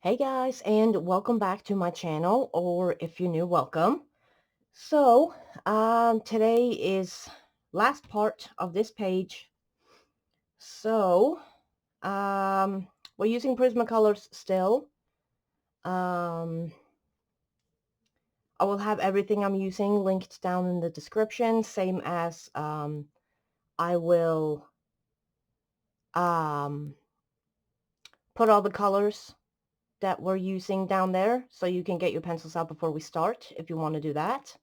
Hey guys, and welcome back to my channel, or if you're new, welcome. So, today is last part of this page. So, we're using Prismacolors still. I will have everything I'm using linked down in the description, same as I will um, put all the colors that we're using down there, so you can get your pencils out before we start if you want to do that.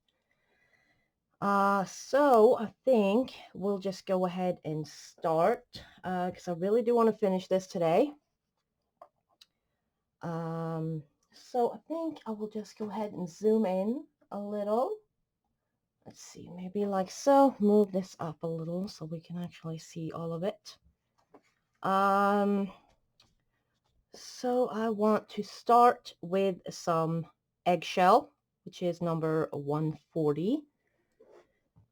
So I think we'll just go ahead and start because I really do want to finish this today. So I think I will just go ahead and zoom in a little. Let's see, maybe like so. Move this up a little so we can actually see all of it. So I want to start with some eggshell, which is number 140.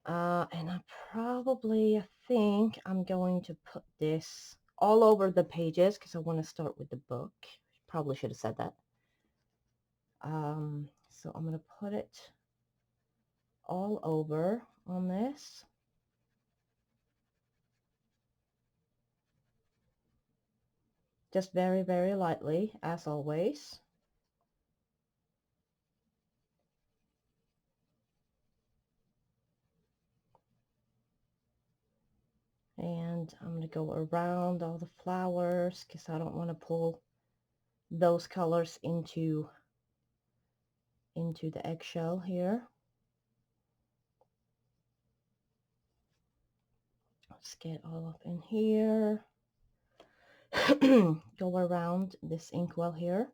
And I think I'm going to put this all over the pages because I want to start with the book. Probably should have said that. So I'm going to put it all over on this. Just very, very lightly, as always. And I'm going to go around all the flowers because I don't want to pull those colors into the eggshell here. Let's get all up in here. Go around this inkwell here.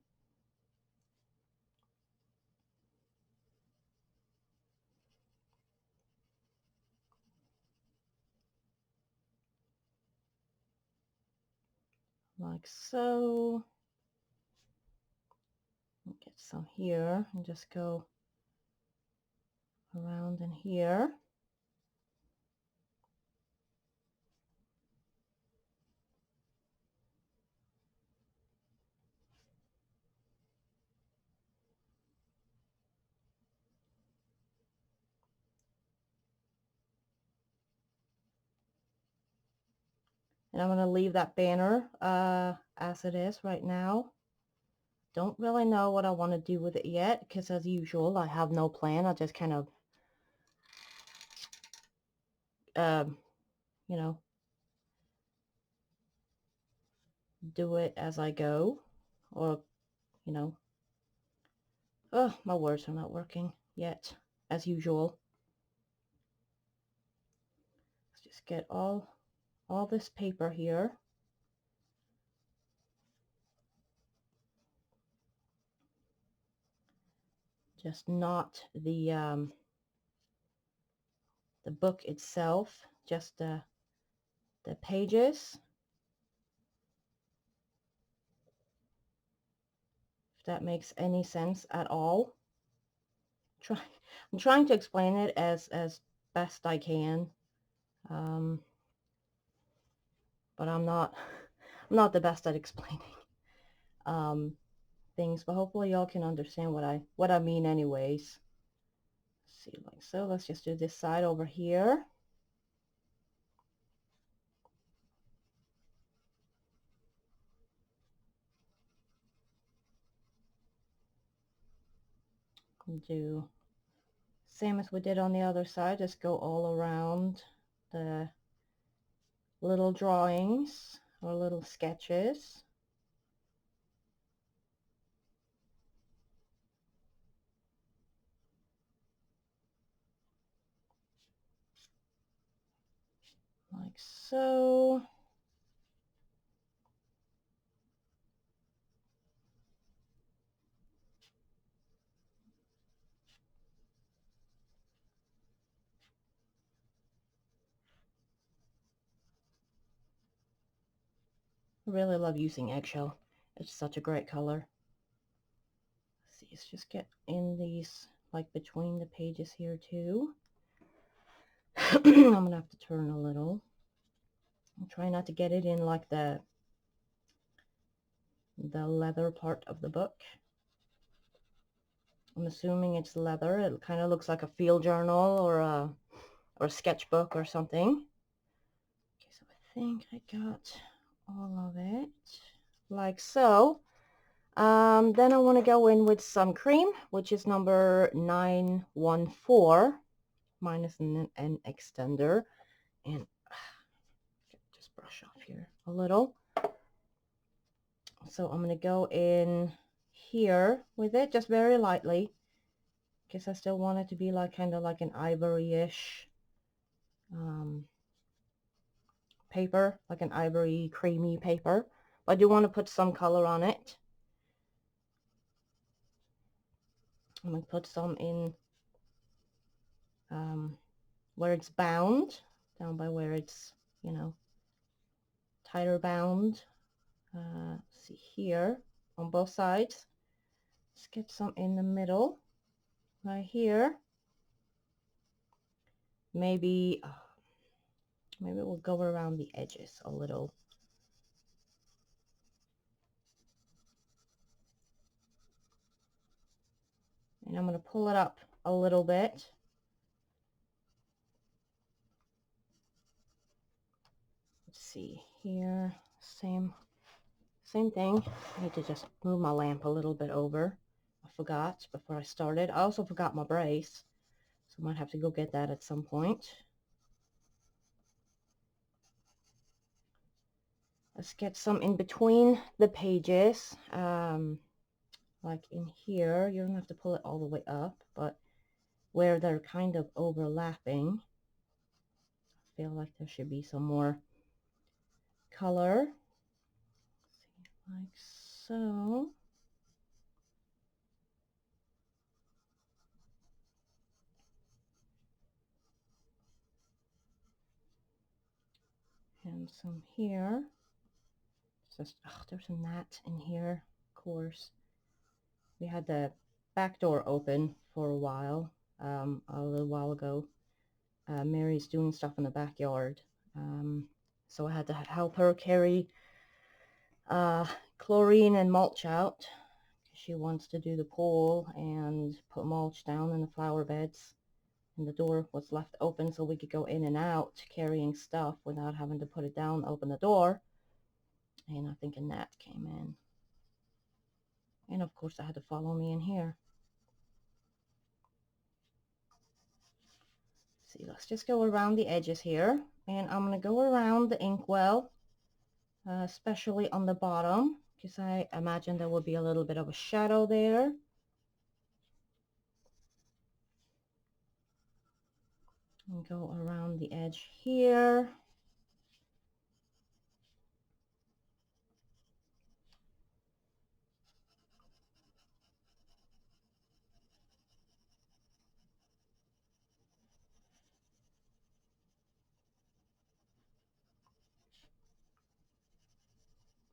Like so. Get some here and just go around in here. And I'm going to leave that banner as it is right now. Don't really know what I want to do with it yet because, as usual, I have no plan. I just kind of, you know, do it as I go. Or, you know, oh, my words are not working yet, as usual. Let's just get all this paper here. Just not the book itself, just the pages. If that makes any sense at all. I'm trying to explain it as best I can. But I'm not the best at explaining things, but hopefully y'all can understand what I mean anyways. Let's see, like so. Let's just do this side over here. Do same as we did on the other side, just go all around the little drawings or little sketches. Like so. I really love using eggshell. It's such a great color. Let's see, let's just get in these, like between the pages here too. I'm gonna have to turn a little. I'm trying not to get it in like the the leather part of the book. I'm assuming it's leather. It kind of looks like a field journal or a sketchbook or something. Okay, so I think I got all of it like so. Then I want to go in with some cream, which is number 914 minus an extender, and just brush off here a little. So I'm going to go in here with it just very lightly because I still want it to be like kind of like an ivory-ish paper, like an ivory creamy paper. But I do want to put some color on it. I'm going to put some in where it's bound, down by where it's, you know, tighter bound. See here on both sides. Let's get some in the middle right here. Maybe we'll go around the edges a little. And I'm going to pull it up a little bit. Let's see here, same thing. I need to just move my lamp a little bit over. I forgot before I started. I also forgot my brace, so I might have to go get that at some point. Let's get some in between the pages. Like in here, you don't have to pull it all the way up, but where they're kind of overlapping, I feel like there should be some more color. Like so. And some here. Just, oh, there's a gnat in here, of course. We had the back door open for a while, a little while ago. Mary's doing stuff in the backyard, so I had to help her carry chlorine and mulch out. She wants to do the pool and put mulch down in the flower beds, and the door was left open so we could go in and out carrying stuff without having to put it down, open the door. And I think a gnat came in, and of course I had to follow me in here. See, let's just go around the edges here, and I'm going to go around the inkwell, especially on the bottom, because I imagine there will be a little bit of a shadow there. And go around the edge here.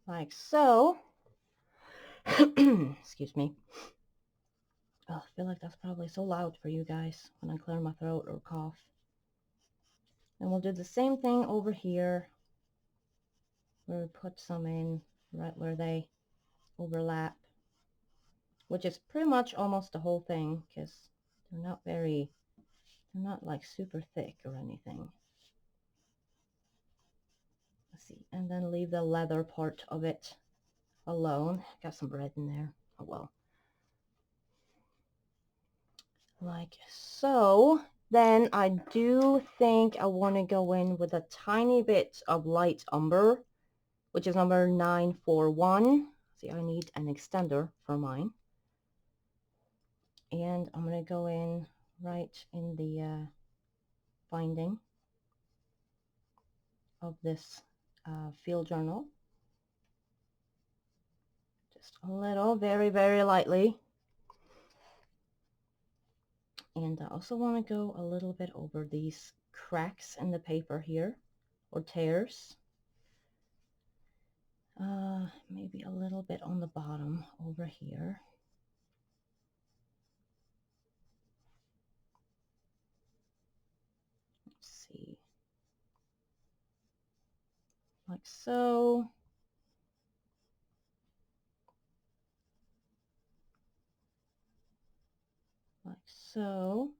Like so. Excuse me. Oh, I feel like that's probably so loud for you guys when I clear my throat or cough. And we'll do the same thing over here, where we put some in right where they overlap, which is pretty much almost the whole thing, because they're not like super thick or anything. Let's see, and then leave the leather part of it alone. Got some red in there. Oh well. Like so. Then I do think I want to go in with a tiny bit of light umber, which is number 941. See, I need an extender for mine. And I'm going to go in right in the binding of this field journal. Just a little, very, very lightly. And I also want to go a little bit over these cracks in the paper here, or tears. Maybe a little bit on the bottom over here. Let's see. Like so. so.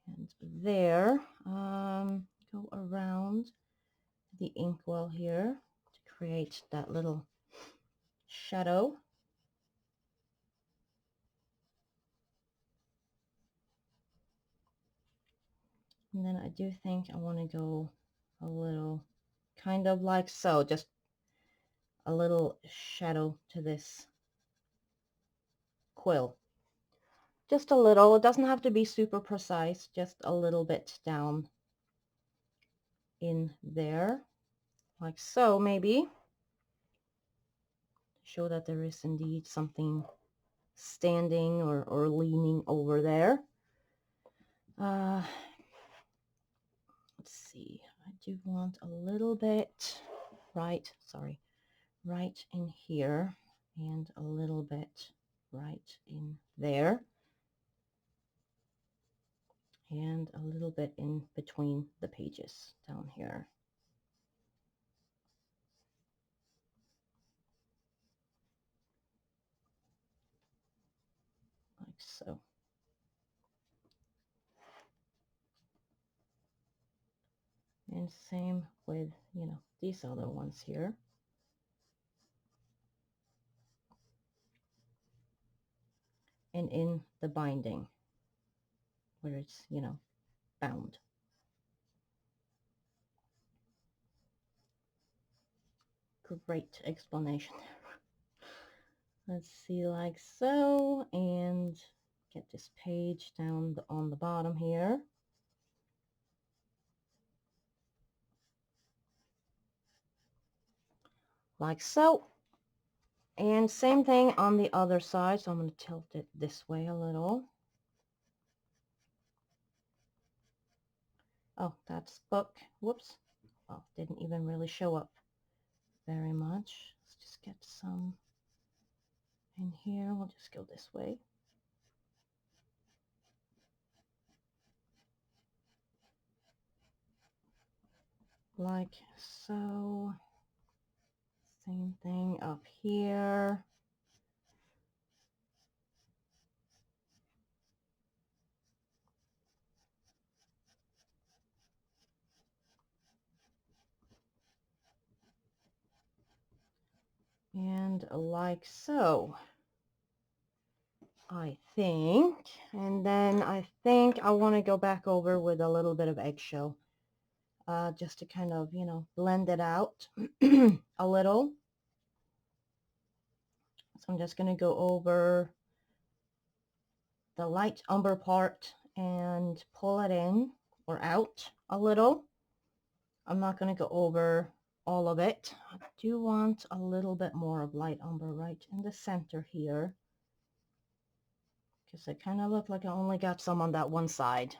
And there, go around the inkwell here to create that little shadow. And then I do think I want to go a little kind of like so, just a little shadow to this quill. Just a little, it doesn't have to be super precise, just a little bit down in there, like so maybe. Show that there is indeed something standing or leaning over there. Let's see, I do want a little bit right in here and a little bit right in there and a little bit in between the pages down here. Like so. And same with, you know, these other ones here. And in the binding where it's, you know, bound. Great explanation. Let's see, like so, and get this page down on the bottom here. Like so. And same thing on the other side, so I'm going to tilt it this way a little. Oh, that's book. Whoops. Oh, didn't even really show up very much. Let's just get some in here. We'll just go this way. Like so. Same thing up here. And like so, I think. And then I think I want to go back over with a little bit of eggshell, just to kind of, you know, blend it out a little. So I'm just going to go over the light umber part and pull it in or out a little. I'm not going to go over all of it. I do want a little bit more of light umber right in the center here, because it kind of looked like I only got some on that one side.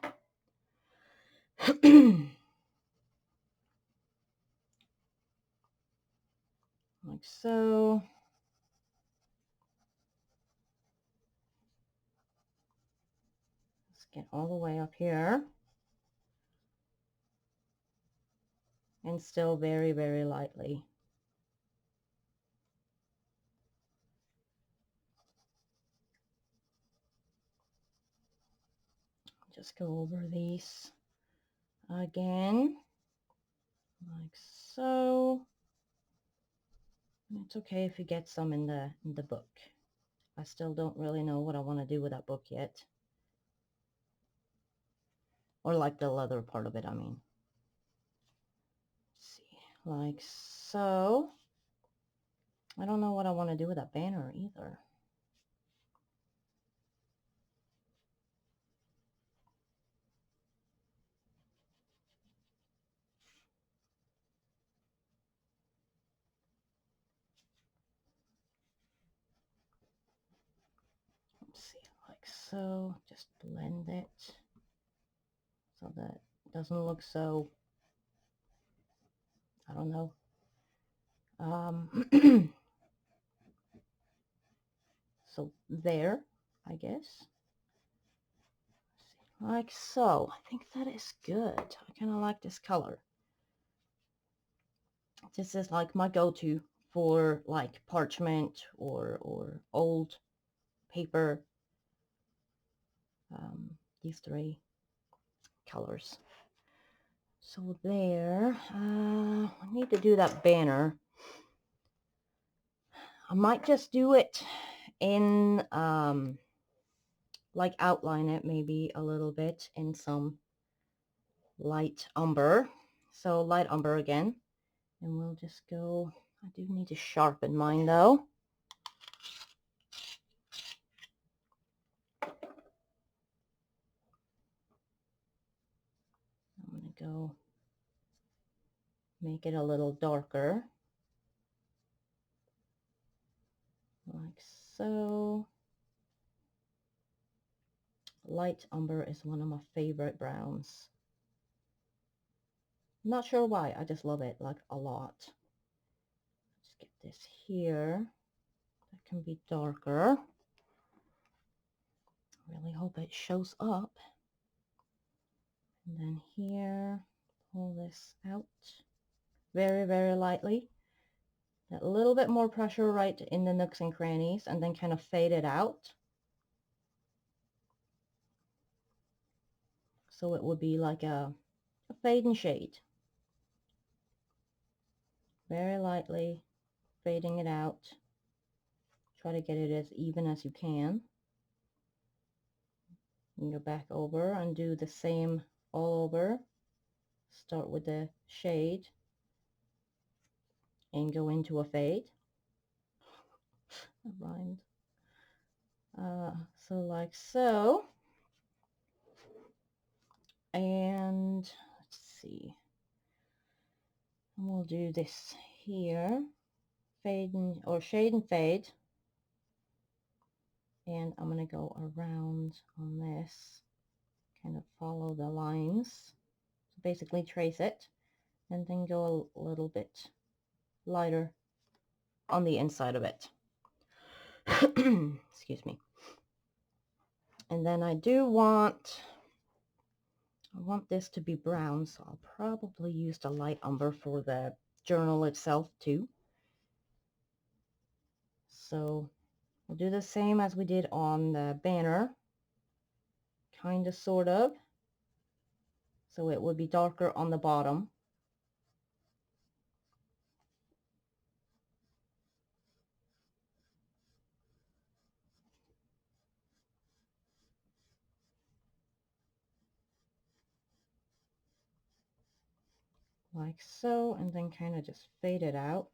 Like so. Let's get all the way up here. And still very, very lightly. Just go over these again, like so. It's okay if you get some in the book. I still don't really know what I want to do with that book yet. Or like the leather part of it, I mean. Let's see, like so. I don't know what I want to do with that banner either. Let's see, like so. Just blend it so that it doesn't look so, I don't know. So there, I guess. Like so. I think that is good. I kind of like this color. This is like my go-to for like parchment or old paper. these three colors. So there, I need to do that banner. I might just do it in, like outline it maybe a little bit in some light umber. So light umber again. And we'll just go, I do need to sharpen mine though. I'm going to go make it a little darker. Like so. Light umber is one of my favorite browns. I'm not sure why, I just love it like a lot. Let's get this here. That can be darker. Really hope it shows up. And then here, pull this out very, very lightly. A little bit more pressure right in the nooks and crannies, and then kind of fade it out. So it would be like a fade and shade. Very lightly fading it out. Try to get it as even as you can. And go back over and do the same all over. Start with the shade and go into a fade. That rhymed. So like so. And let's see. We'll do this here. Fade and, or shade and fade. And I'm going to go around on this, kind of follow the lines. So basically trace it and then go a little bit lighter on the inside of it. Excuse me. And then I want this to be brown, so I'll probably use the light umber for the journal itself too. So we'll do the same as we did on the banner, kind of, sort of. So it would be darker on the bottom. Like so, and then kind of just fade it out.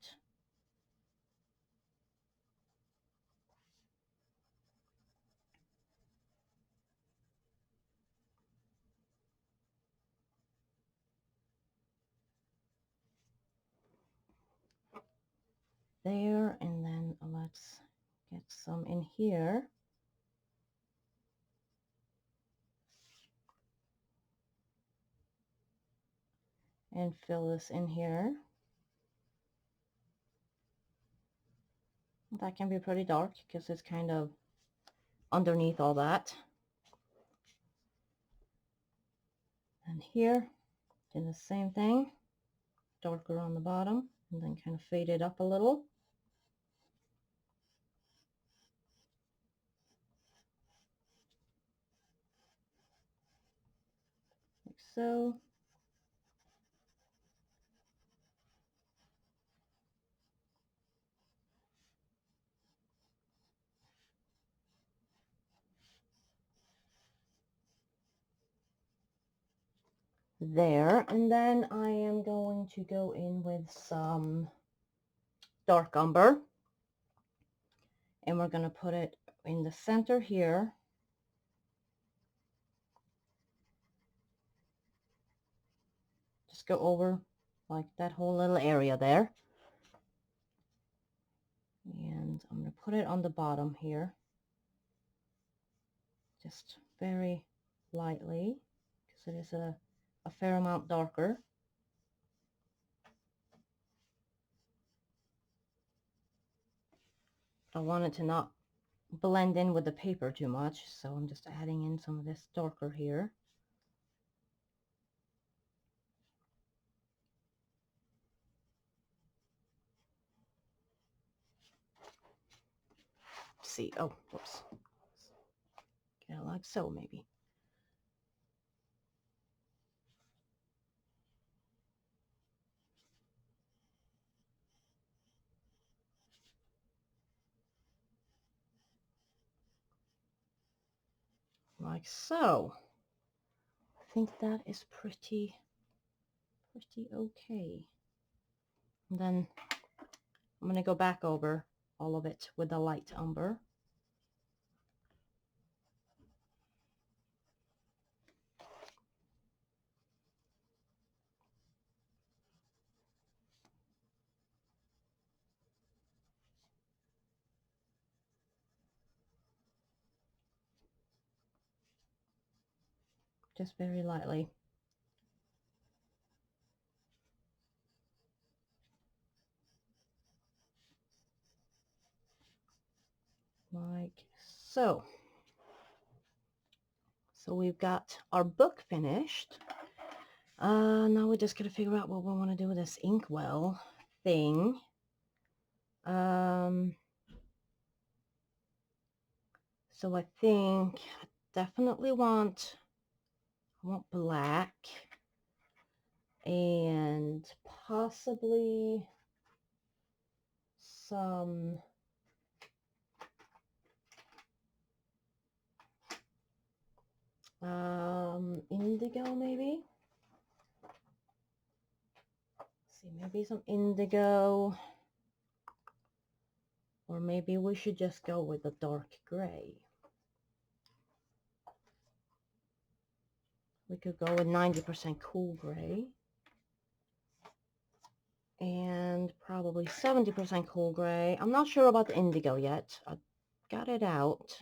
There, and then let's get some in here. And fill this in here. That can be pretty dark because it's kind of underneath all that. And here, do the same thing, darker on the bottom, and then kind of fade it up a little. Like so. There, and then I am going to go in with some dark umber, and we're going to put it in the center here. Just go over like that whole little area there. And I'm going to put it on the bottom here, just very lightly, because it is a fair amount darker. I want it to not blend in with the paper too much, so I'm just adding in some of this darker here. See, oh, whoops. Get a like so maybe. Like so. I think that is pretty okay. And then I'm going to go back over all of it with the light umber. Just very lightly. Like so. So we've got our book finished. Now we're just going to figure out what we want to do with this inkwell thing. So I think I definitely want black and possibly some indigo maybe. Let's see, maybe some indigo, or maybe we should just go with the dark gray. We could go with 90% cool gray and probably 70% cool gray. I'm not sure about the indigo yet. I got it out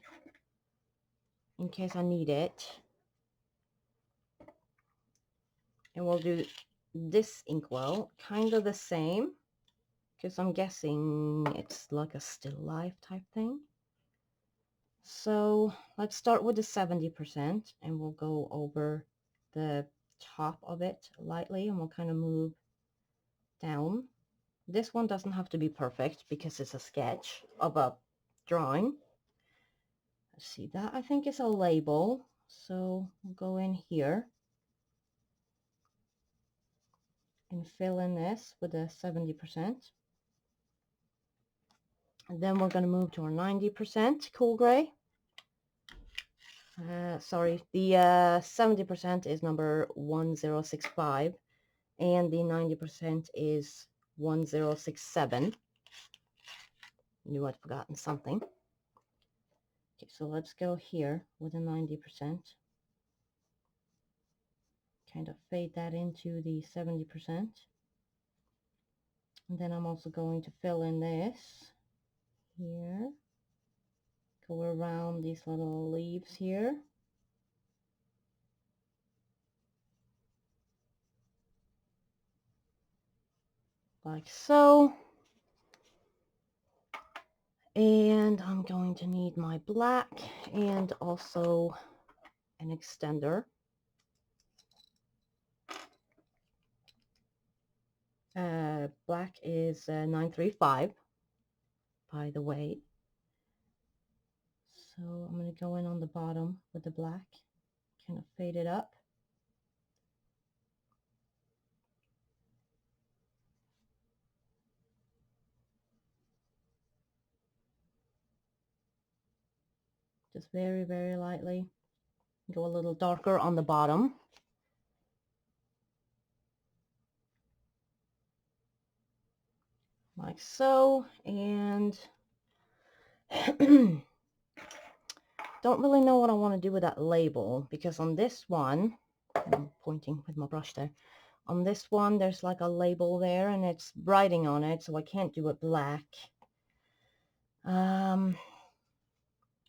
in case I need it. And we'll do this inkwell kind of the same, because I'm guessing it's like a still life type thing. So let's start with the 70% and we'll go over the top of it lightly and we'll kind of move down. This one doesn't have to be perfect because it's a sketch of a drawing. Let's see, that I think is a label. So we'll go in here and fill in this with a 70%. And then we're going to move to our 90% cool gray. Sorry, the 70% is number 1065 and the 90% is 1067. Knew I'd forgotten something. Okay, so let's go here with the 90%. Kind of fade that into the 70%. And then I'm also going to fill in this here. Go around these little leaves here. Like so. And I'm going to need my black and also an extender. Black is 935, by the way. So I'm going to go in on the bottom with the black, kind of fade it up. Just very, very lightly. Go a little darker on the bottom. Like so. And don't really know what I want to do with that label, because on this one, I'm pointing with my brush there, on this one there's like a label there and it's writing on it, so I can't do it black.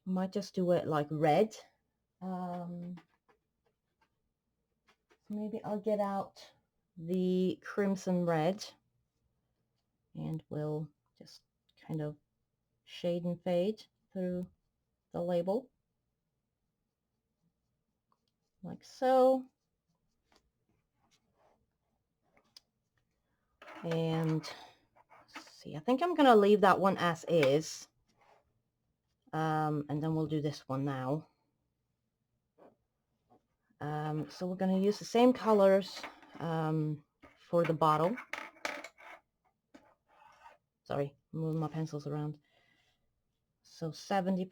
Might just do it like red. Maybe I'll get out the crimson red and we'll just kind of shade and fade through the label like so. And let's see, I think I'm gonna leave that one as is, and then we'll do this one now. So we're going to use the same colors for the bottle. Sorry, I'm moving my pencils around. So 70%.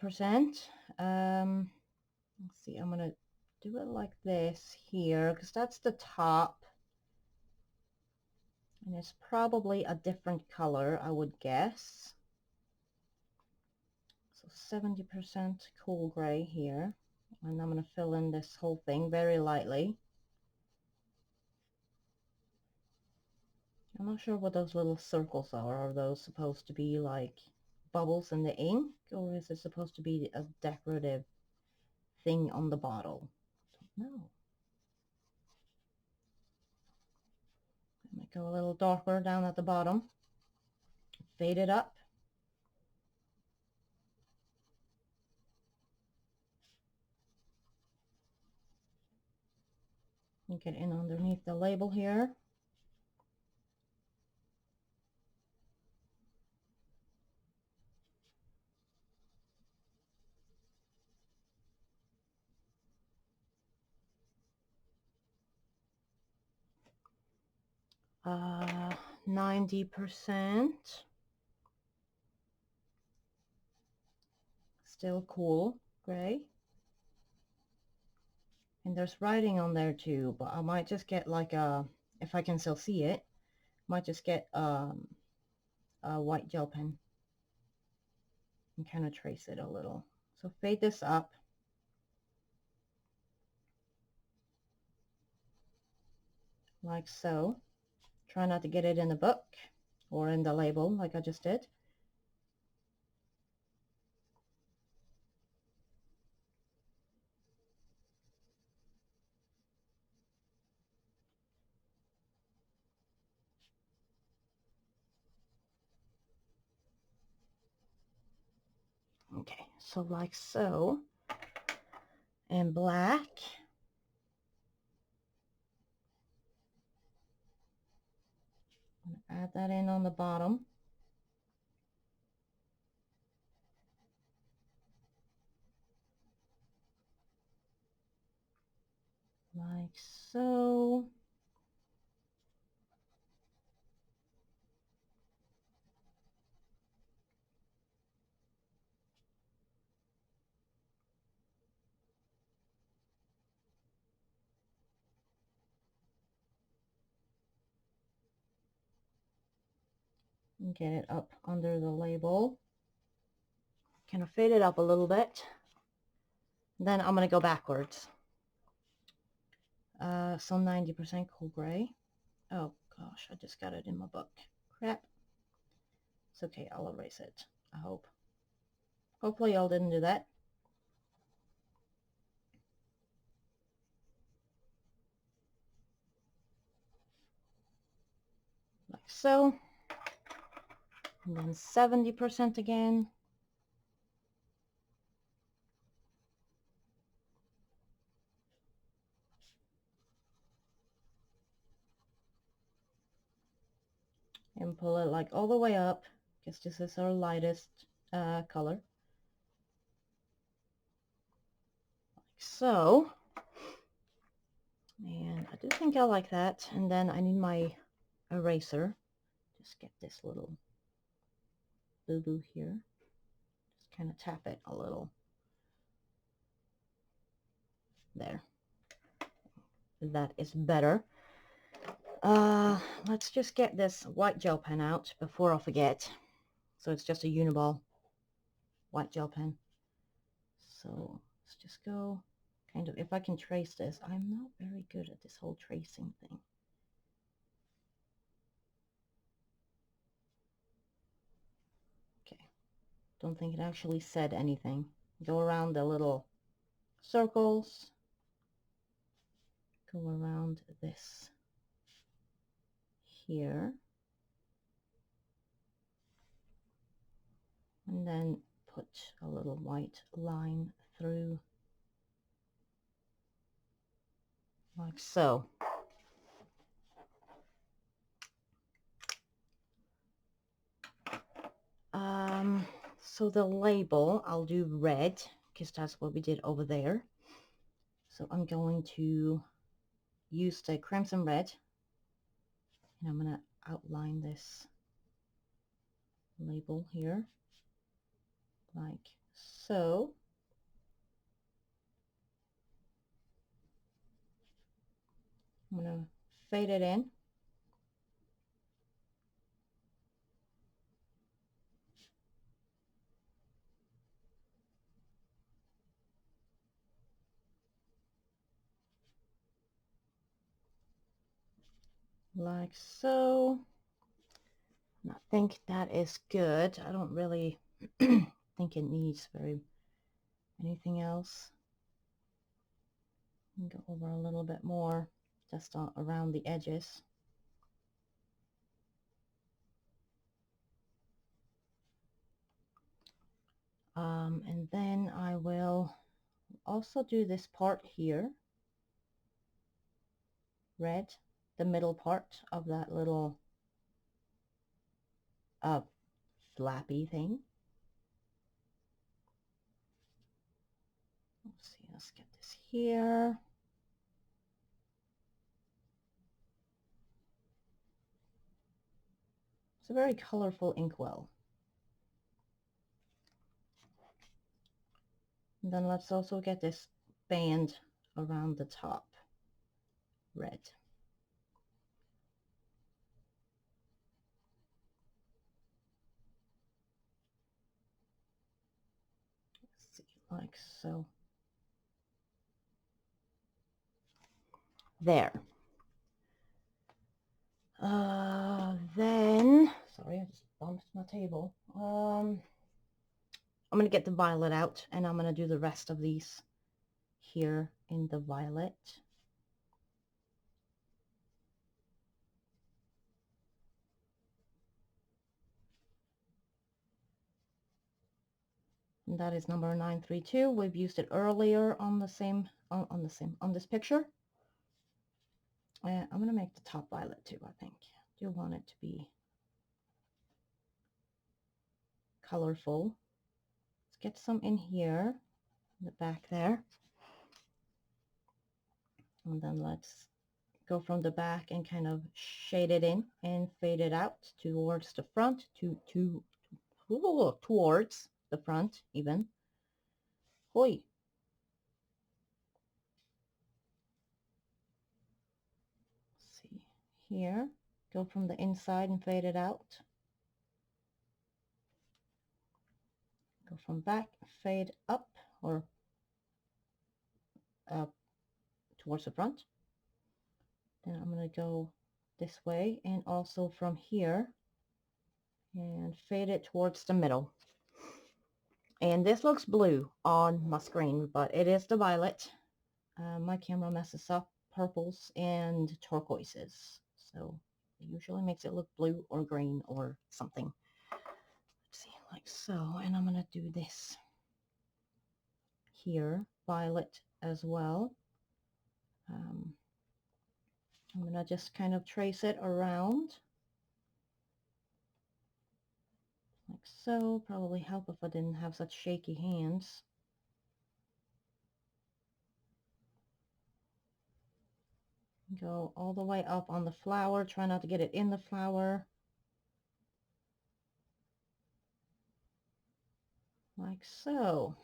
Let's see, I'm going to do it like this here because that's the top. And it's probably a different color, I would guess. So 70% cool gray here. And I'm going to fill in this whole thing very lightly. I'm not sure what those little circles are. Are those supposed to be like bubbles in the ink, or is it supposed to be a decorative thing on the bottle? I don't know. I might go a little darker down at the bottom. Fade it up. And get in underneath the label here. Uh, 90%. Still cool gray. And there's writing on there too, but I might just get like a, if I can still see it, might just get a white gel pen and kind of trace it a little. So fade this up. Like so. Try not to get it in the book or in the label like I just did. Okay, so like so. And black. Add that in on the bottom. Like so. And get it up under the label. Kind of fade it up a little bit. Then I'm going to go backwards. So 90% cool gray. Oh gosh, I just got it in my book. Crap. It's okay, I'll erase it, I hope. Hopefully y'all didn't do that. Like so. And then 70% again. And pull it like all the way up, because this is our lightest color. Like so. And I do think I like that. And then I need my eraser. Just get this little boo-boo here. Just kind of tap it a little. There. That is better. Let's just get this white gel pen out before I forget. So it's just a Uniball white gel pen. So let's just go kind of, if I can trace this. I'm not very good at this whole tracing thing. Okay, don't think it actually said anything. Go around the little circles, go around this here, and then put a little white line through like so. So the label I'll do red because that's what we did over there. So I'm going to use the crimson red, and I'm going to outline this label here like so. I'm going to fade it in. Like so. And I think that is good. I don't really think it needs anything else. Go over a little bit more just around the edges. And then I will also do this part here, red, the middle part of that little flappy thing. Let's see, let's get this here. It's a very colorful inkwell. And then let's also get this band around the top, red. Let's see, like so. There. Then, sorry, I just bumped my table. I'm going to get the violet out, and I'm going to do the rest of these here in the violet. And that is number 932. We've used it earlier on the same on this picture. I'm going to make the top violet too, I think. I do want it to be colorful. Let's get some in here, in the back there. And then let's go from the back and kind of shade it in and fade it out towards the front, towards the front even. Hoi. Let's see here. Go from the inside and fade it out. Go from back, fade up or towards the front. Then I'm going to go this way and also from here and fade it towards the middle. And this looks blue on my screen, but it is the violet. My camera messes up purples and turquoises, so it usually makes it look blue or green or something. Let's see, like so. And I'm going to do this here, violet as well. I'm going to just kind of trace it around like so. Probably help if I didn't have such shaky hands. Go all the way up on the flower. Try not to get it in the flower. Like so.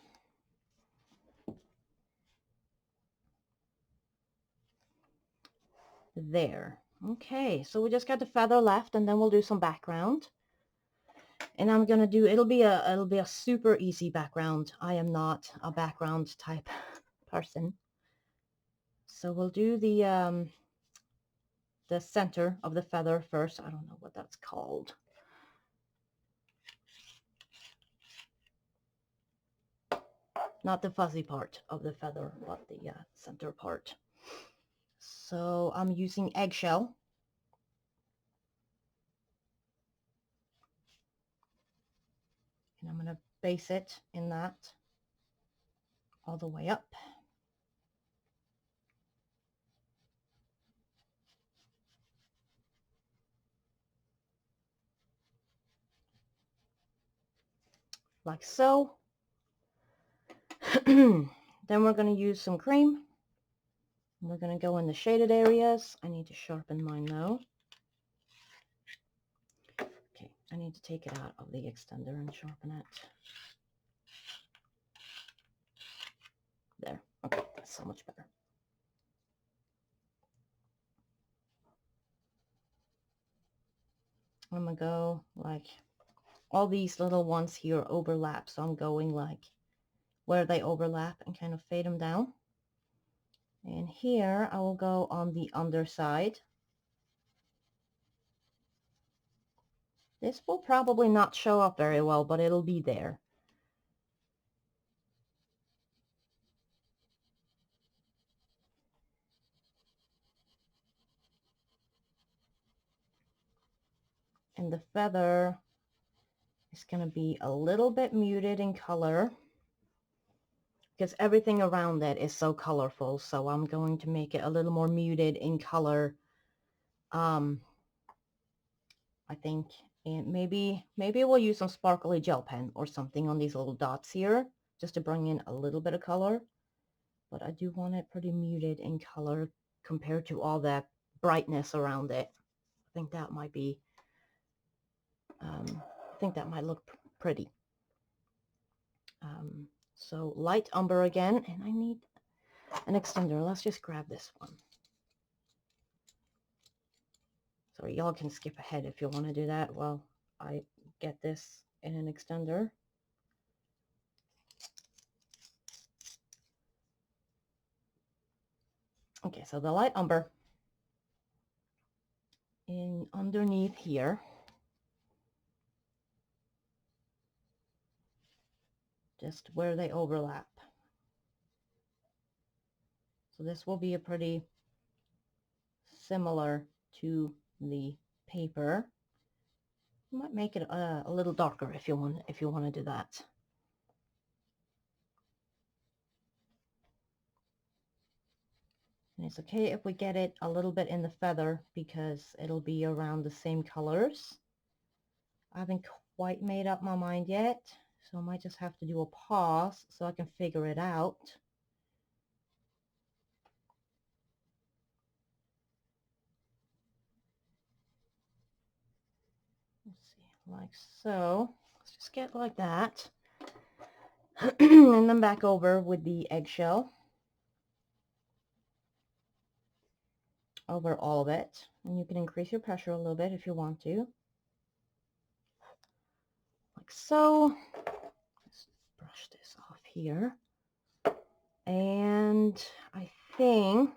There. Okay, so we just got the feather left, and then we'll do some background. And I'm gonna do, it'll be a super easy background. I am not a background type person. So we'll do the center of the feather first. I don't know what that's called. Not the fuzzy part of the feather, but the center part. So I'm using eggshell. And I'm going to base it in that all the way up. Like so. Then we're going to use some cream. We're going to go in the shaded areas. I need to sharpen mine though. Okay, I need to take it out of the extender and sharpen it. There. Okay, that's so much better. I'm going to go like all these little ones here overlap. So I'm going like where they overlap and kind of fade them down. And here I will go on the underside. This will probably not show up very well, but it'll be there. And the feather is going to be a little bit muted in color because everything around it is so colorful. So I'm going to make it a little more muted in color. I think, and maybe we'll use some sparkly gel pen or something on these little dots here just to bring in a little bit of color. But I do want it pretty muted in color compared to all that brightness around it. I think that might be, I think that might look pretty. So light umber again, and I need an extender. Let's just grab this one. Sorry, y'all can skip ahead if you want to do that while I get this in an extender. Okay, so the light umber in underneath here. Just where they overlap. So this will be a pretty similar to the paper. You might make it a little darker if you want to do that. And it's okay if we get it a little bit in the feather because it'll be around the same colors. I haven't quite made up my mind yet, so I might just have to do a pause so I can figure it out. Let's see, like so. Let's just get like that. And then back over with the eggshell. Over all of it. And you can increase your pressure a little bit if you want to. Like so. Let's brush this off here. And I think,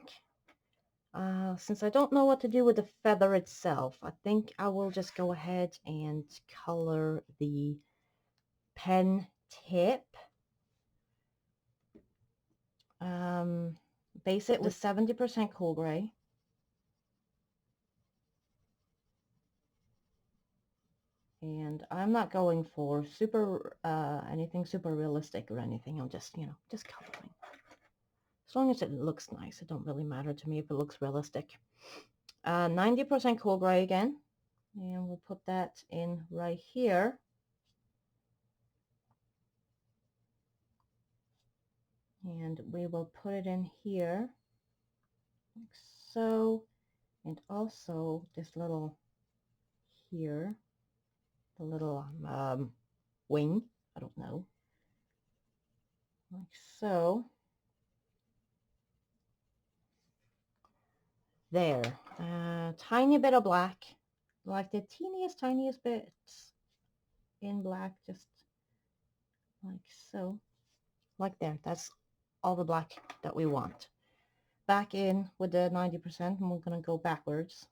since I don't know what to do with the feather itself, I think I will just go ahead and color the pen tip. Base it with 70% cool gray. And I'm not going for anything super realistic or anything. I'm just, just coloring. As long as it looks nice, it don't really matter to me if it looks realistic. 90% cool gray again. And we'll put that in right here. And we will put it in here. Like so. And also this little here. The little wing. I don't know. Like so. There. Tiny bit of black. Like the tiniest bits in black. Just like so. Like there. That's all the black that we want. Back in with the 90%, and we're going to go backwards.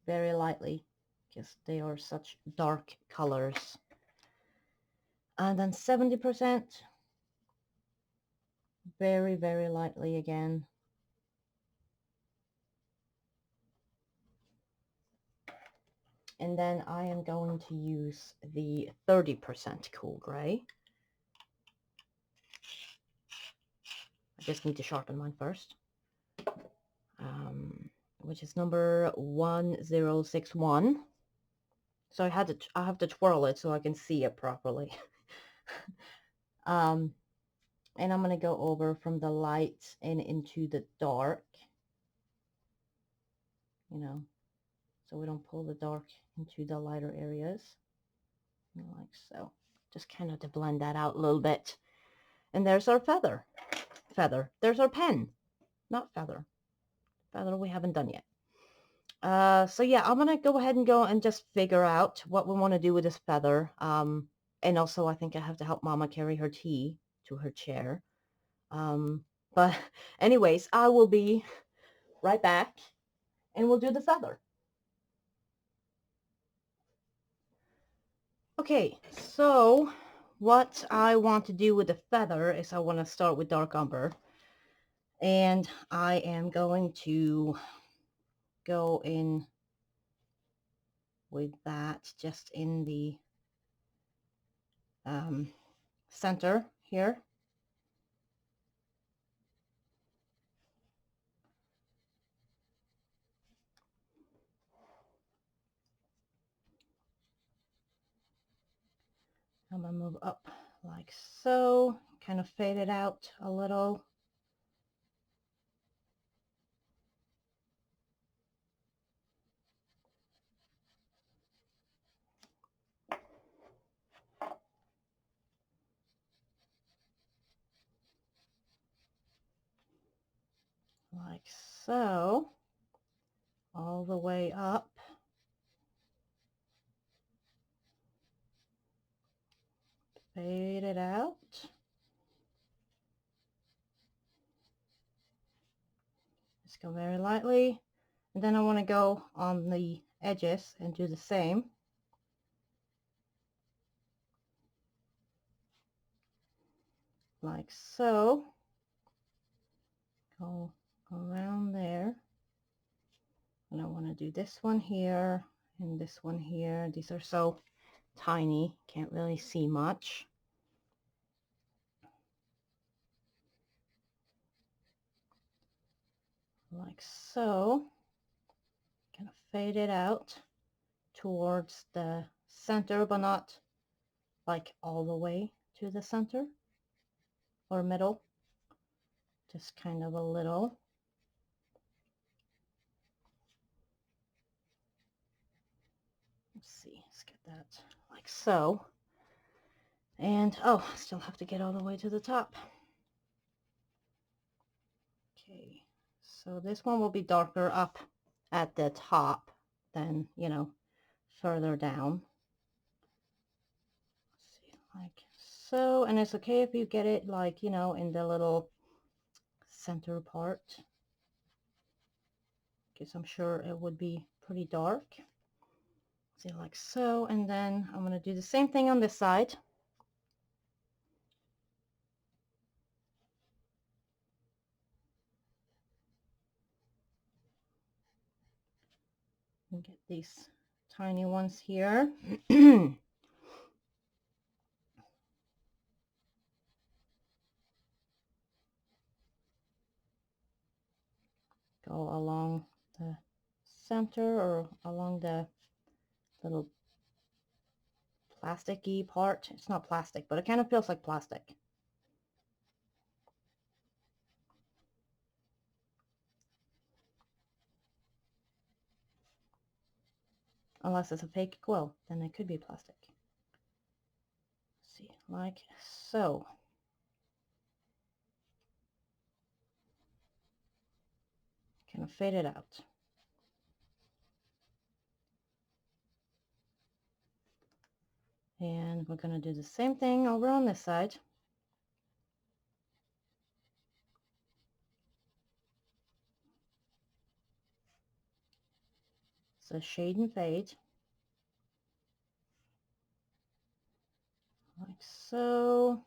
Very lightly, because they are such dark colors. And then 70%. Very, very lightly again. And then I am going to use the 30% cool gray. I just need to sharpen mine first. Which is number 1061. So I have to twirl it so I can see it properly. And I'm going to go over from the light and into the dark, you know, so we don't pull the dark into the lighter areas, like so. Just kind of to blend that out a little bit. And there's our feather. There's our pen, not feather. Feather we haven't done yet. So yeah, I'm gonna go ahead and go and just figure out what we want to do with this feather. And also I think I have to help Mama carry her tea to her chair. But anyways, I will be right back and we'll do the feather. Okay, so what I want to do with the feather is I want to start with dark umber. And I am going to go in with that just in the center here. I'm going to move up like so, kind of fade it out a little. Like so, all the way up. Fade it out. Just go very lightly. And then I want to go on the edges and do the same. Like so. Go around there. And I want to do this one here and this one here. These are so tiny, can't really see much. Like so. Kind of fade it out towards the center, but not like all the way to the center or middle. Just kind of a little. Let's see, let's get that like so. And oh, I still have to get all the way to the top. Okay, so this one will be darker up at the top than, you know, further down. Let's see, like so. And it's okay if you get it like, you know, in the little center part, because I'm sure it would be pretty dark. See, like so. And then I'm going to do the same thing on this side. And get these tiny ones here. Go along the center or along the little plasticky part. It's not plastic, but it kind of feels like plastic. Unless it's a fake quill, then it could be plastic. Let's see, like so. Kind of fade it out. And we're going to do the same thing over on this side. So shade and fade. Like so.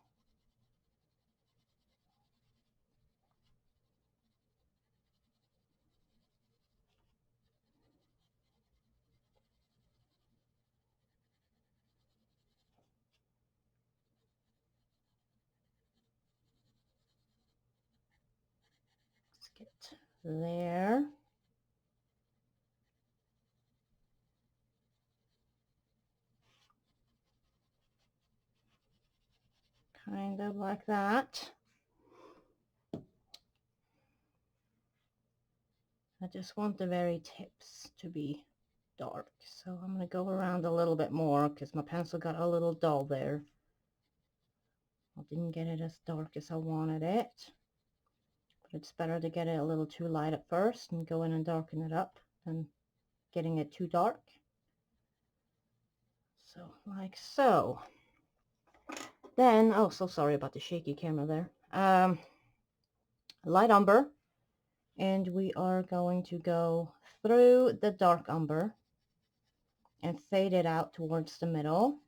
Let's get there. Kind of like that. I just want the very tips to be dark. So I'm going to go around a little bit more because my pencil got a little dull there. I didn't get it as dark as I wanted it. But it's better to get it a little too light at first and go in and darken it up than getting it too dark. So like so. Then, oh, so sorry about the shaky camera there. Light umber, and we are going to go through the dark umber and fade it out towards the middle.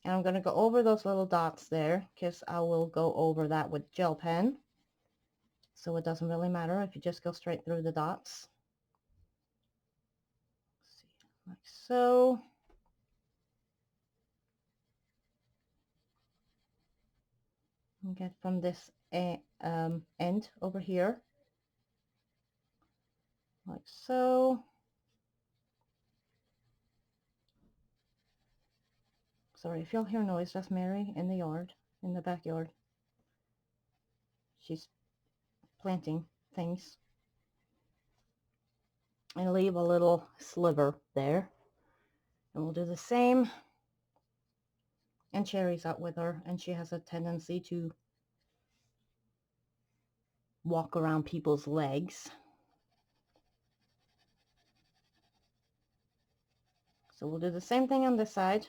And I'm going to go over those little dots there because I will go over that with gel pen. So it doesn't really matter if you just go straight through the dots. Let's see, like so. And get from this end over here, like so. Sorry if y'all hear noise, that's Mary in the yard, in the backyard. She's planting things. And leave a little sliver there. And we'll do the same. And Cherry's out with her, and she has a tendency to walk around people's legs. So we'll do the same thing on this side.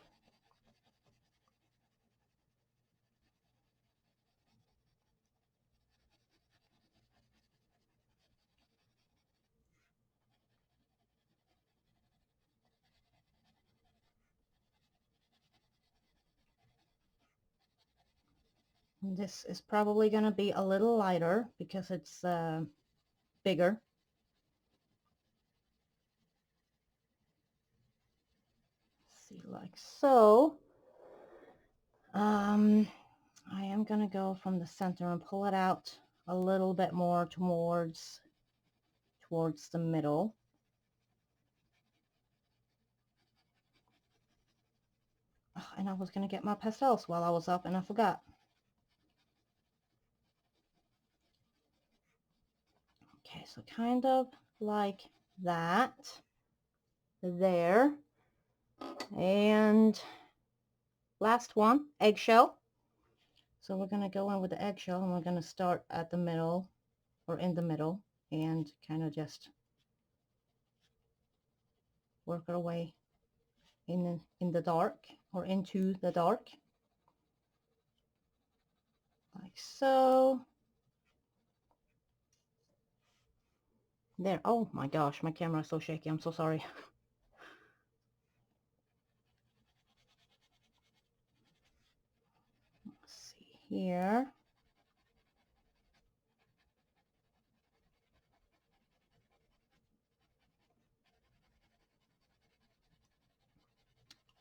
And this is probably going to be a little lighter because it's bigger. Let's see, like so. I am going to go from the center and pull it out a little bit more towards the middle. Oh, and I was going to get my pastels while I was up and I forgot. Okay, so kind of like that there. And last one, eggshell. So we're going to go in with the eggshell and we're going to start at the middle or in the middle and kind of just work our way in the dark or into the dark. Like so. There. Oh my gosh, my camera is so shaky. I'm so sorry. Let's see here.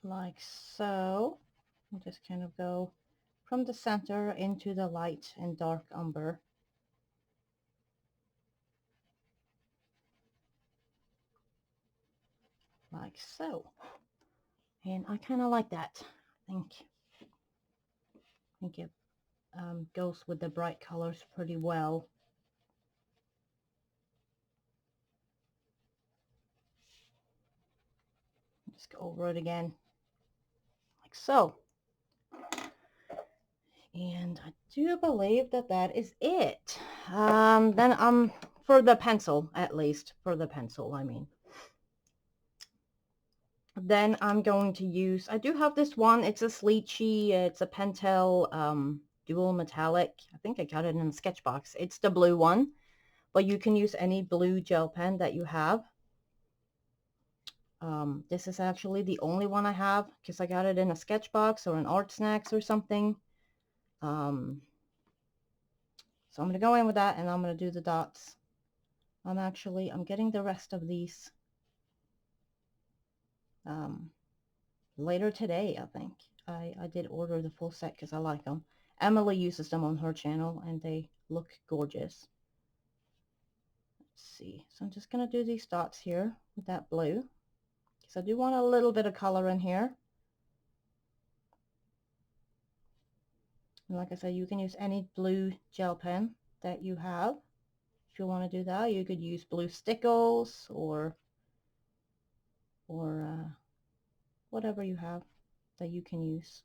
Like so. And just kind of go from the center into the light and dark umber. Like so. And I kind of like that. I think it goes with the bright colors pretty well. Just go over it again, like so. And I do believe that that is it. Then for the pencil, at least for the pencil, I mean. Then I'm going to use, I do have this one, it's a Slicci, it's a pentel dual metallic. I think I got it in the sketch box. It's the blue one, but you can use any blue gel pen that you have. This is actually the only one I have because I got it in a sketch box or an art snacks or something. So I'm going to go in with that and I'm going to do the dots. I'm getting the rest of these later today, I think. I did order the full set because I like them. Emily uses them on her channel and they look gorgeous. Let's see. So I'm just going to do these dots here with that blue because I do want a little bit of color in here. And like I said, you can use any blue gel pen that you have. If you want to do that, you could use blue stickles or whatever you have that you can use.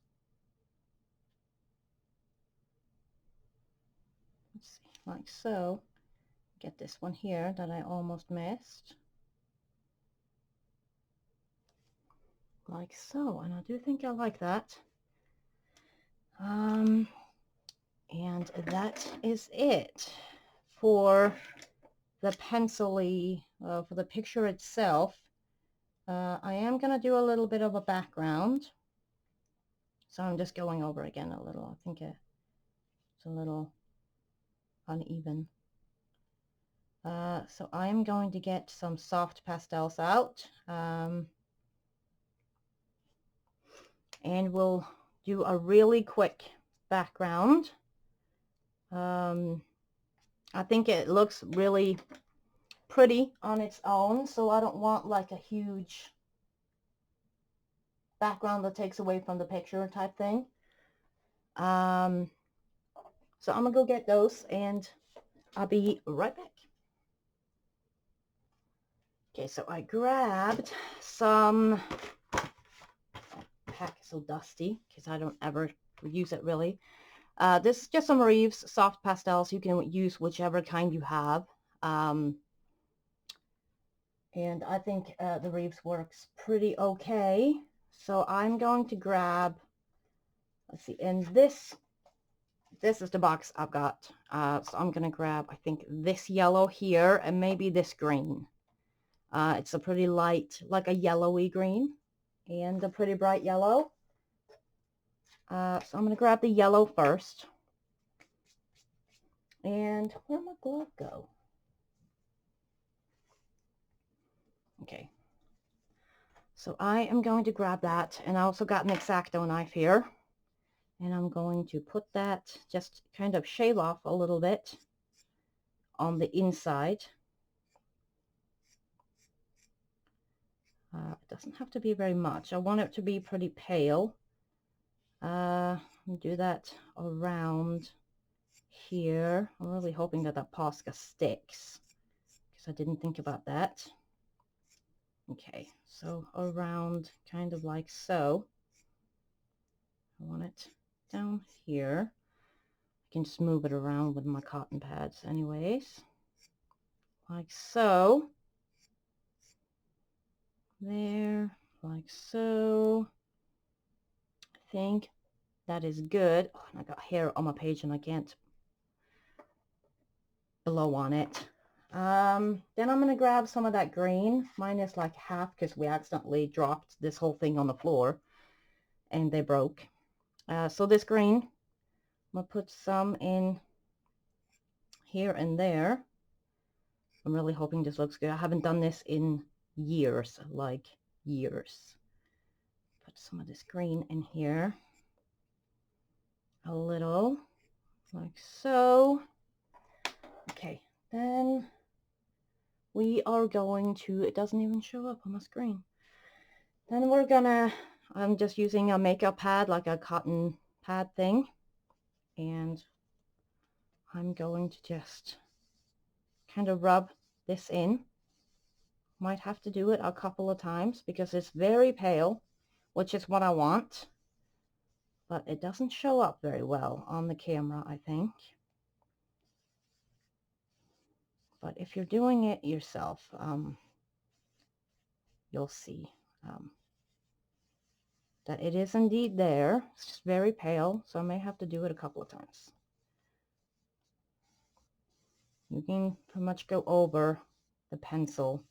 Let's see, like so. Get this one here that I almost missed. Like so, and I do think I like that. And that is it for the pencil-y, for the picture itself. I am going to do a little bit of a background. So I'm just going over again a little. I think it's a little uneven. So I'm going to get some soft pastels out. And we'll do a really quick background. I think it looks really pretty on its own, so I don't want like a huge background that takes away from the picture type thing. So I'm gonna go get those and I'll be right back. Okay, so I grabbed some, pack is so dusty because I don't ever use it really. This is just some Reeves soft pastels. You can use whichever kind you have. And I think the Reeves works pretty okay. So I'm going to grab, let's see, and this is the box I've got. So I'm going to grab, I think, this yellow here and maybe this green. It's a pretty light, like a yellowy green and a pretty bright yellow. So I'm going to grab the yellow first. And where'd my glove go? Okay. So I am going to grab that, and I also got an X-Acto knife here. And I'm going to put that, just kind of shave off a little bit on the inside. It doesn't have to be very much. I want it to be pretty pale. Do that around here. I'm really hoping that that Posca sticks, because I didn't think about that. Okay, so around kind of like so. I want it down here. I can just move it around with my cotton pads anyways. Like so. There, like so. I think that is good. Oh, and I got hair on my page and I can't blow on it. Then I'm going to grab some of that green. Mine is like half because we accidentally dropped this whole thing on the floor and they broke. So this green, I'm going to put some in here and there. I'm really hoping this looks good. I haven't done this in years, like years. Put some of this green in here. A little, like so. Okay, then we are going to, it doesn't even show up on my screen. Then we're gonna, I'm just using a makeup pad, like a cotton pad thing. And I'm going to just kind of rub this in. Might have to do it a couple of times because it's very pale, which is what I want. But it doesn't show up very well on the camera, I think. But if you're doing it yourself, you'll see that it is indeed there. It's just very pale, so I may have to do it a couple of times. You can pretty much go over the pencil.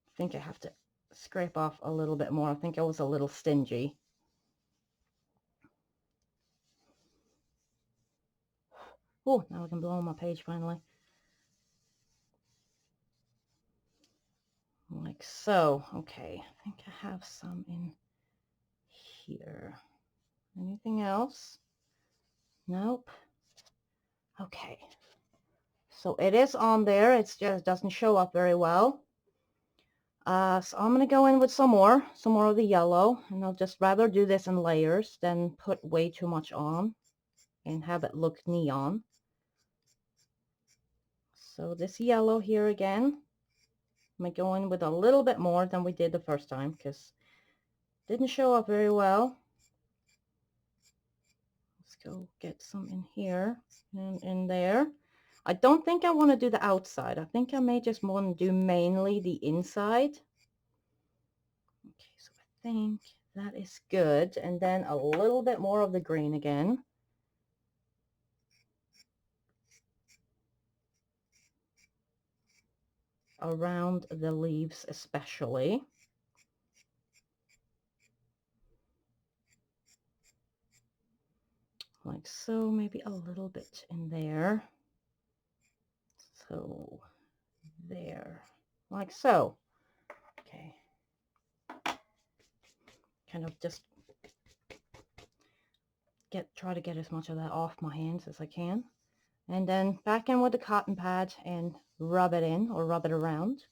I think I have to scrape off a little bit more. I think I was a little stingy. Oh, now I can blow on my page finally. Like so. Okay, I think I have some in here. Anything else? Nope. Okay. So it is on there. It's just doesn't show up very well. So I'm going to go in with some more of the yellow, and I'll just rather do this in layers than put way too much on and have it look neon. So this yellow here again, I'm going with a little bit more than we did the first time because it didn't show up very well. Let's go get some in here and in there. I don't think I want to do the outside. I think I may just want to do mainly the inside. Okay, so I think that is good. And then a little bit more of the green again. Around the leaves especially. Like so, maybe a little bit in there. So there, like so. Okay. Kind of just try to get as much of that off my hands as I can. And then back in with the cotton pad and rub it in or rub it around.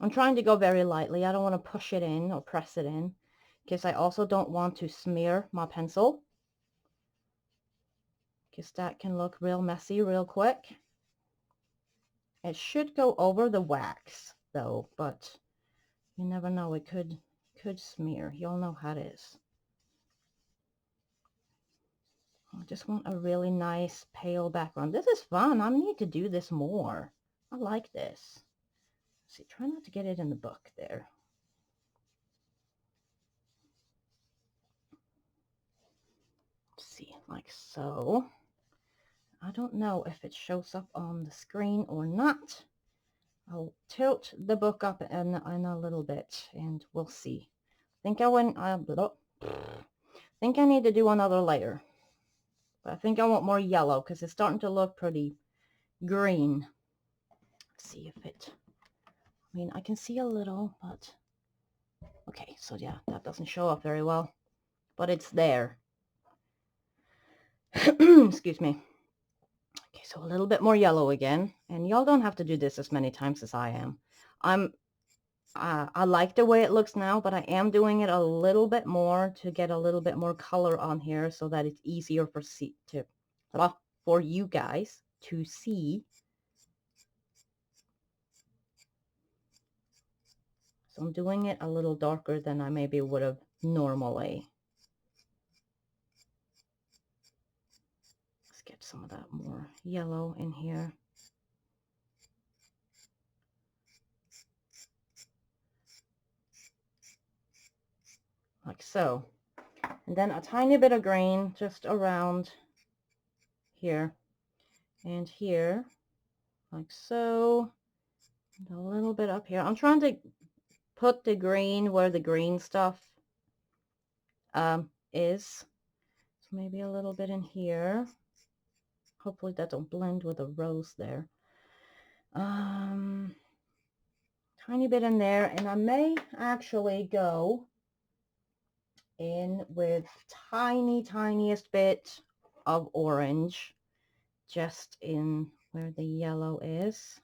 I'm trying to go very lightly. I don't want to push it in or press it in because I also don't want to smear my pencil because that can look real messy real quick. It should go over the wax though, but you never know. It could smear. You'll know how it is. I just want a really nice pale background. This is fun. I need to do this more. I like this. Let's see, try not to get it in the book there. Let's see, like so. I don't know if it shows up on the screen or not. I'll tilt the book up in a little bit and we'll see. Think I think I need to do another layer. But I think I want more yellow because it's starting to look pretty green. Let's see if it, I mean, I can see a little, but okay, so yeah, that doesn't show up very well, but it's there. Excuse me. Okay, so a little bit more yellow again, and y'all don't have to do this as many times as I am. I like the way it looks now, but I am doing it a little bit more to get a little bit more color on here so that it's easier for you guys to see. So I'm doing it a little darker than I maybe would have normally. Let's get some of that more yellow in here. Like so. And then a tiny bit of green just around here and here, like so. And a little bit up here. I'm trying to put the green where the green stuff is. So maybe a little bit in here. Hopefully that don't blend with the rose there. Tiny bit in there, and I may actually go in with tiniest bit of orange just in where the yellow is.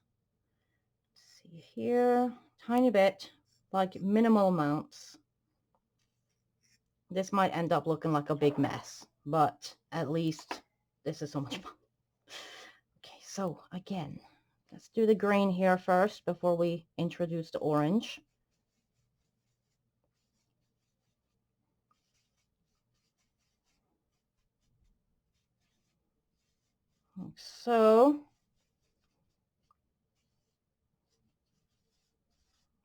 Let's see here, tiny bit, like minimal amounts. This might end up looking like a big mess, but at least this is so much fun. Okay, so again, let's do the green here first before we introduce the orange. Like so.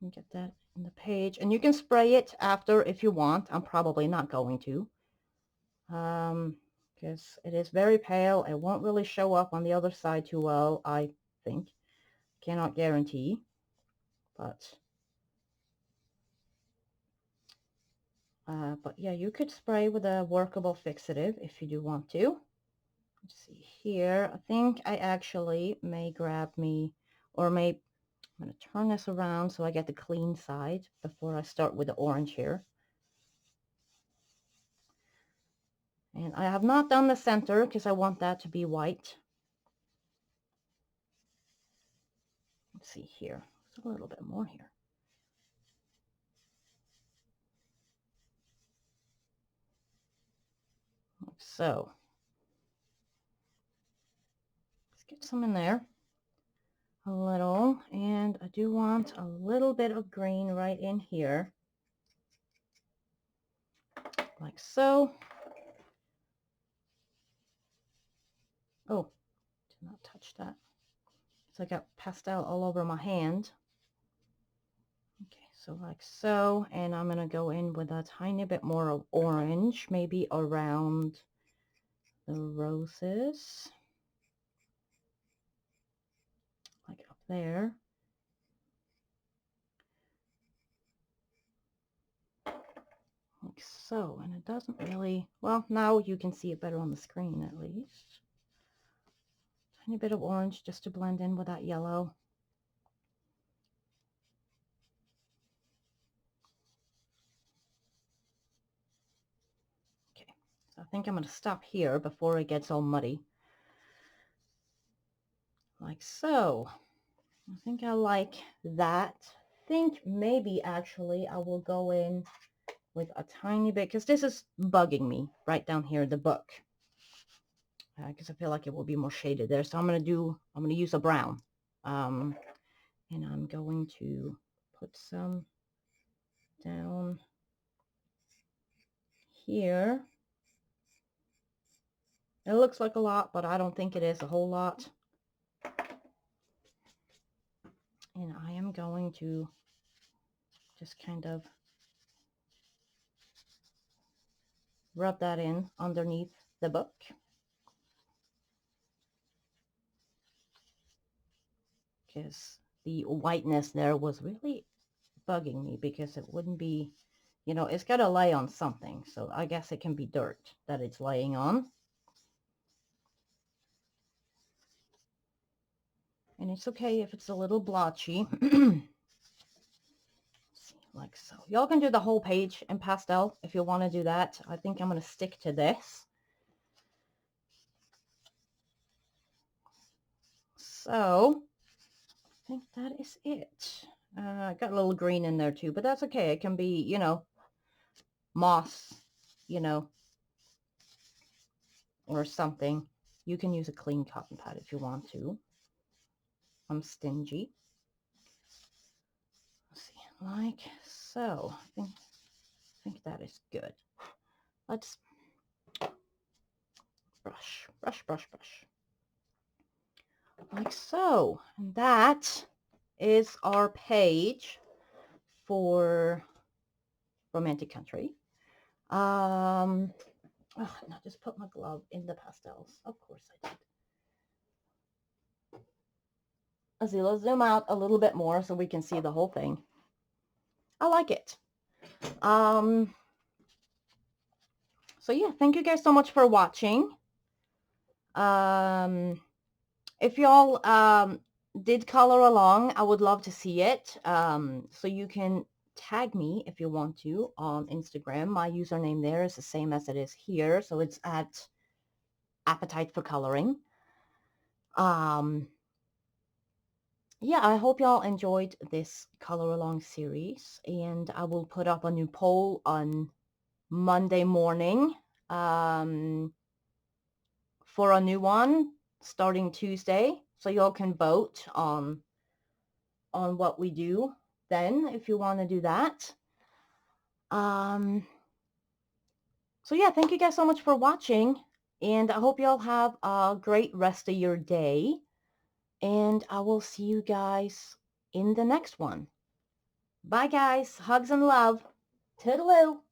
And get that in the page, and you can spray it after if you want. I'm probably not going to, because it is very pale. It won't really show up on the other side too well, I think. Cannot guarantee, but yeah, you could spray with a workable fixative if you do want to. Let's see here. I think I actually may grab me, or I'm going to turn this around so I get the clean side before I start with the orange here. And I have not done the center because I want that to be white. Let's see here. There's a little bit more here. Like so. put some in there, a little, and I do want a little bit of green right in here, like so. Oh, did not touch that. So I got pastel all over my hand. Okay, so like so, and I'm gonna go in with a tiny bit more of orange, maybe around the roses, like up there. Like so, and it doesn't really, well, now you can see it better on the screen at least. Tiny bit of orange just to blend in with that yellow. Okay, so I think I'm going to stop here before it gets all muddy. Like so. I think I like that. I think maybe actually I will go in with a tiny bit, because this is bugging me right down here in the book. Because I feel like it will be more shaded there. So I'm going to use a brown. And I'm going to put some down here. It looks like a lot, but I don't think it is a whole lot. And I am going to just kind of rub that in underneath the book. Because the whiteness there was really bugging me, because it wouldn't be, you know, it's got to lay on something. So I guess it can be dirt that it's laying on. And it's okay if it's a little blotchy. Like so. Y'all can do the whole page in pastel if you want to do that. I think I'm going to stick to this. So I think that is it. I got a little green in there too, but that's okay. It can be, you know, moss, you know, or something. You can use a clean cotton pad if you want to. I'm stingy. Let's see, like so. I think that is good. Let's brush, brush, brush, brush. Like so. And that is our page for Romantic Country. Oh, and I just put my glove in the pastels. Of course I did. Let's zoom out a little bit more so we can see the whole thing. I like it. So yeah, thank you guys so much for watching. If y'all did color along, I would love to see it. So you can tag me if you want to on Instagram. My username there is the same as it is here, so it's at Appetite for Coloring. Yeah, I hope y'all enjoyed this color along series, and I will put up a new poll on Monday morning for a new one starting Tuesday, so y'all can vote on what we do then if you want to do that. So yeah, thank you guys so much for watching, and I hope y'all have a great rest of your day, and I will see you guys in the next one. Bye guys, hugs and love. Toodaloo.